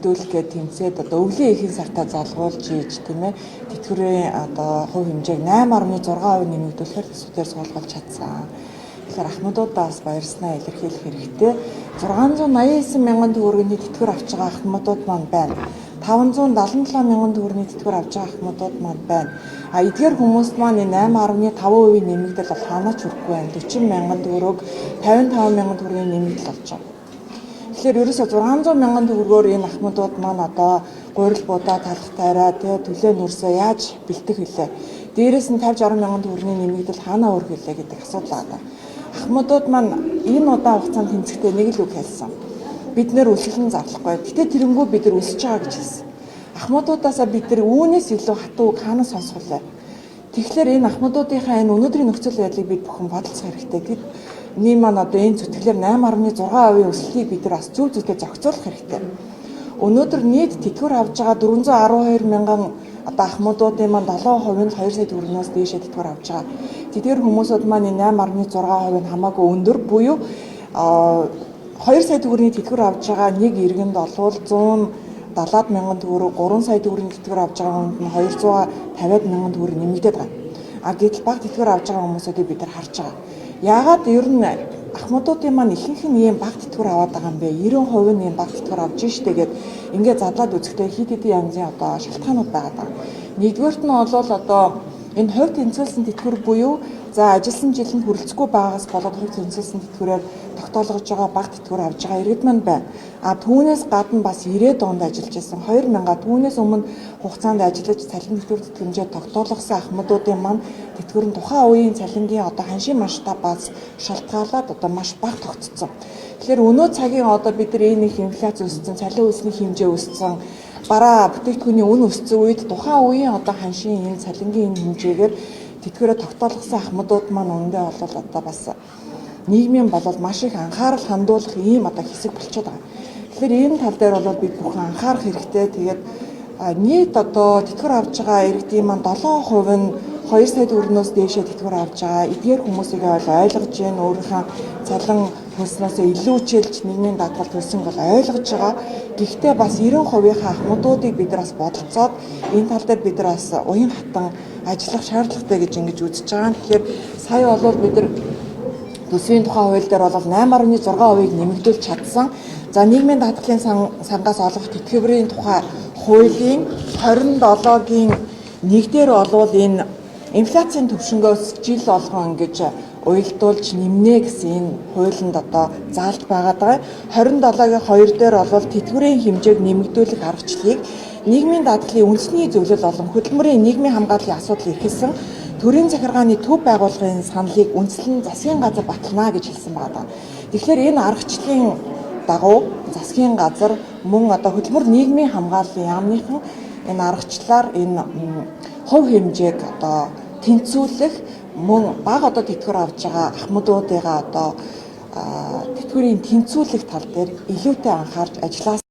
нэмэгдүүлэхэд тэмцээд одоо өвлийн эхийн сартаа залгуулж ийж тийм ээ тэтгэврийн одоо хувь хэмжээг 8.6% нэмэгдүүлэхээр төсвөөр суулгуулж чадсан. Тэгэхээр ахмадуудаас баярснаа илэрхийлэх хэрэгтэй. 689 мянган төгрөгийн тэтгэвэр авч байгаа ахмадууд маань байна. 577 мянган төгрөгийн тэтгэвэр авч байгаа ахмадууд маань байна. Эдгээр хүмүүст маань 8.5% нэмэгдэл бол хаанаач хүрэхгүй байна. 40 мянган төгрөг 55 мянган төгрөгийн нэмэгдэл болж байгаа. Тэгэхээр ерөөсө 600 мянган төгрөгөөр энэ ахмадууд маань одоо гурил будаа талах тайраа төлөө нүрсээ яаж бэлтэх вүлээ. Дээрээс нь 50-60 мянган төгрөгийн нэмэгдэл хаанаа өрөх вүлээ гэдэг асуудал байна. Ахмадууд маань энэ удаан хугацаанд тэмцэхдээ нэг л үг хэлсэн. Бид нэр үлсгэлэн зарлахгүй. Гэтэ тэрнгүү бид нар өсөж байгаа гэж хэлсэн. Ахмадуудаасаа бид нар үүнээс илүү хатуу үг хаанаас сонсох вүлээ. Тэгэхээр энэ ахмадуудынхаа энэ өнөөдрийн нөхцөл байдлыг бид бүхэн бодолцох хэрэгтэй. Нийт маань одоо энэ зүтгэлээр 8.6% өсөлтийг бид нар бас зөв зөвхөн зохицуулах хэрэгтэй. Өнөөдөр нийт тэтгэвэр авж байгаа 412 мянган одоо ахмадуудын маань 7% нь 2 сая төгрөгнөөс дээшээ тэтгэвэр авж байгаа. Тэдгээр хүмүүсүүд маань 8.6% нь хамаагүй өндөр буюу 2 сая төгрөгийн тэтгэвэр авж байгаа нэг иргэнд олвол 170 мянган төгрөг, 3 сая төгрөгийн тэтгэвэр авж байгаа хүнд нь 250 мянган төгрөг нэмэгдээд байгаа. Гэтэл бага тэтгэвэр авж байгаа хүмүүсүүдийг бид нар харж байгаа. Яагаад ер нь ахмадуудын маань ихэнх нь ийм бага тэтгэвэр аваад байгаа юм бэ? 90% нь ийм бага тэтгэвэр авж штэ гэд ингээд задлаад үзэхдээ хит хитийн янзын одоо шалтгаанууд байгаа даа. Нэгдүгээрт нь бол одоо энэ хувь тэнцвэрсэн тэтгэвэр буюу за ажилласан жилд хүрэлцэхгүй байгаагаас болоод хувь тэнцвэрсэн тэтгэврээр тогтоолгож байгаа бага тэтгэвэр авж байгаа иргэд маань байна. Түүнээс гадна бас 90-д онд ажиллаж байсан 2000 түүнээс өмнө хугацаанд ажиллаж цалин тэтгэвэр тэтгэмжээ тогтоолгосон ахмадуудын маань тэтгэвэр нь тухайн үеийн цалингийн одоо ханшийн масштабаас шалтгаалаад одоо маш бага тогтцсон. Тэгэхээр өнөө цагийн одоо бид нар энэ их инфляц өссөн, цалин өсний хэмжээ өссөн, бараа бүтээгдэхүүний үн өссөн үед тухайн үеийн одоо ханшийн энэ цалингийн хэмжээгээр тэтгэврээ тогтоолгосон ахмадууд маань өндөө бол одоо бас нийгмийн болол маш их анхаарал хандуулах ийм одоо хэсэг болчиход байгаа. Тэгэхээр энэ тал дээр бол бид бүхэн анхаарах хэрэгтэй. Тэгээд нийт одоо тэтгэвэр авж байгаа иргэдийн маань 7% нь 2 сая төгрөгнөөс дээшээ тэтгэвэр авж байгаа. Эдгээр хүмүүсийг ойлгож байна. Өөрийнхөө цалин хөлснөөс илүү хичээлж нийгмийн даатгал төлсөн бол ойлгож байгаа. Гэхдээ бас 90%-ийнхаа ахмадуудыг бид нар бас бодолцоод энэ тал дээр бид нар бас уян хатан ажиллах шаардлагатай гэж ингэж үзэж байгаа. Тэгэхээр сая бол бид нар төсвийн тухай хууль дээр бол 8.6%-ийг нэмэгдүүлж чадсан. За нийгмийн даатгалын сангаас олгох тэтгэврийн тухай хуулийн 27-гийн 1 дээр болвол энэ инфляцийн төвшнгөөс жил болгон ингэж уялдуулж нэмнэ гэсэн энэ хуулинд одоо заалт байгаад байгаа. 27-гийн 2 дээр болвол тэтгэврийн хэмжээг нэмэгдүүлэх аргачлалыг нийгмийн даатгалын үндэсний зөвлөл болон хөдөлмөрийн нийгмийн хамгааллын асуудал эрхэлсэн төрийн захиргааны төв байгууллагын саналыг үндэслэн засгийн газар батална гэж хэлсэн байна. Тэгэхээр энэ аргачлалын дагуу засгийн газар мөн одоо хөдөлмөр нийгмийн хамгааллын яамныхан энэ аргачлалаар энэ хувь хэмжээг одоо тэнцвүүлэх мөн бага одоо тэтгэвэр авж байгаа ахмадуудыгаа одоо тэтгэврийн тэнцвүүлэх тал дээр илүүтэй анхаарч ажиллаа.